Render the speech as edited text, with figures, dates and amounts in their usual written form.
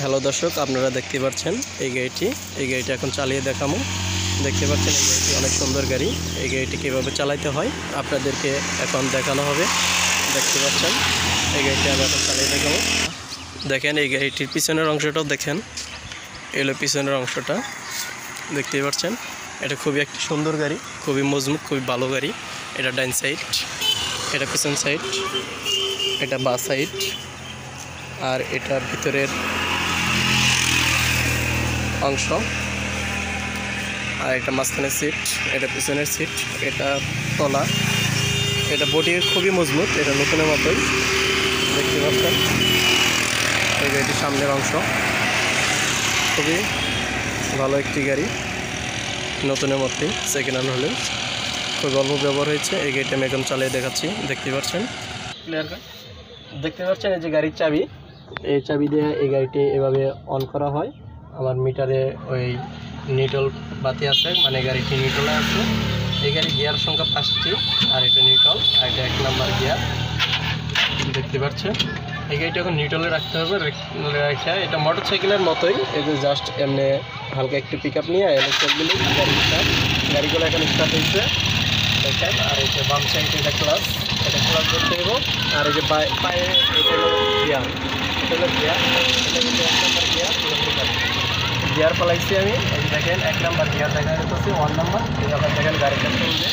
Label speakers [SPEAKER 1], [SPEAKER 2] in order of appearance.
[SPEAKER 1] Hello দর্শক, আপনারা দেখতে পাচ্ছেন এই গাড়িটি এখন চালিয়ে দেখাবো। দেখতে পাচ্ছেন এই গাড়িটি অনেক সুন্দর গাড়ি। এই গাড়িটি কীভাবে চালাতে হয় আপনাদেরকে এখন দেখানো হবে। দেখতে পাচ্ছেন এই গাড়িটি আমি এখন চালিয়ে দেখাবো। দেখেন এই গাড়িটির পিছনের অংশটাও দেখেন, এলো পিছনের অংশটা দেখতেই পাচ্ছেন। এটা খুবই একটি সুন্দর গাড়ি, খুবই মজবুত, খুবই ভালো গাড়ি। এটা ডাইন সাইড, এটা পিছন সাইড, এটা বাঁ সাইড, আর এটা ভিতরের অংশ, আর এটা মাঝখানের সিট, এটা পিছনের সিট, এটা তলা, এটা বডি খুবই মজবুত, এটা নতুনের মতোই দেখতে পাচ্ছেন। এই গাড়িটির সামনের অংশ খুবই ভালো একটি গাড়ি, নতুনের মতোই, সেকেন্ড হ্যান্ড হলেও খুব অল্প ব্যবহার হয়েছে। এই গাড়িটা আমি এখন চালিয়ে দেখাচ্ছি। দেখতে পাচ্ছেন এই যে গাড়ির চাবি, এই চাবি দিয়ে এই গাড়িটি এভাবে অন করা হয়। আমার মিটারে ওই নিউট্রাল বাতি আছে, মানে গাড়িটি নিউট্রালে আছে। এই গাড়ির গিয়ার সংখ্যা 5টি, আর এটা নিউট্রাল, আর এটা 1 নাম্বার গিয়ার। দেখতে পাচ্ছেন এই গাড়িটা এখন নিউট্রালে রাখতে হবে। রেখে এটা মোটর সাইকেলের মতোই, এই যে জাস্ট এমনি হালকা একটু পিক আপ নিয়ে চলগুলি গাড়িগুলো এখন স্টার্ট হয়েছে দেখেন। আর এই যে বাম সাইডে এটা ক্লাস করতে হবে। আর এই যে পায়ে এটা হলো গিয়ার, এটা হলো গিয়ার, এটা কিন্তু 1 নাম্বার গিয়ার। গিয়ার ফলাইছি আমি, এই যে দেখেন 1 নাম্বার গিয়ার দেখা যাচ্ছে, 1 নাম্বার। এই আবার দেখেন গাড়িটা চলবে।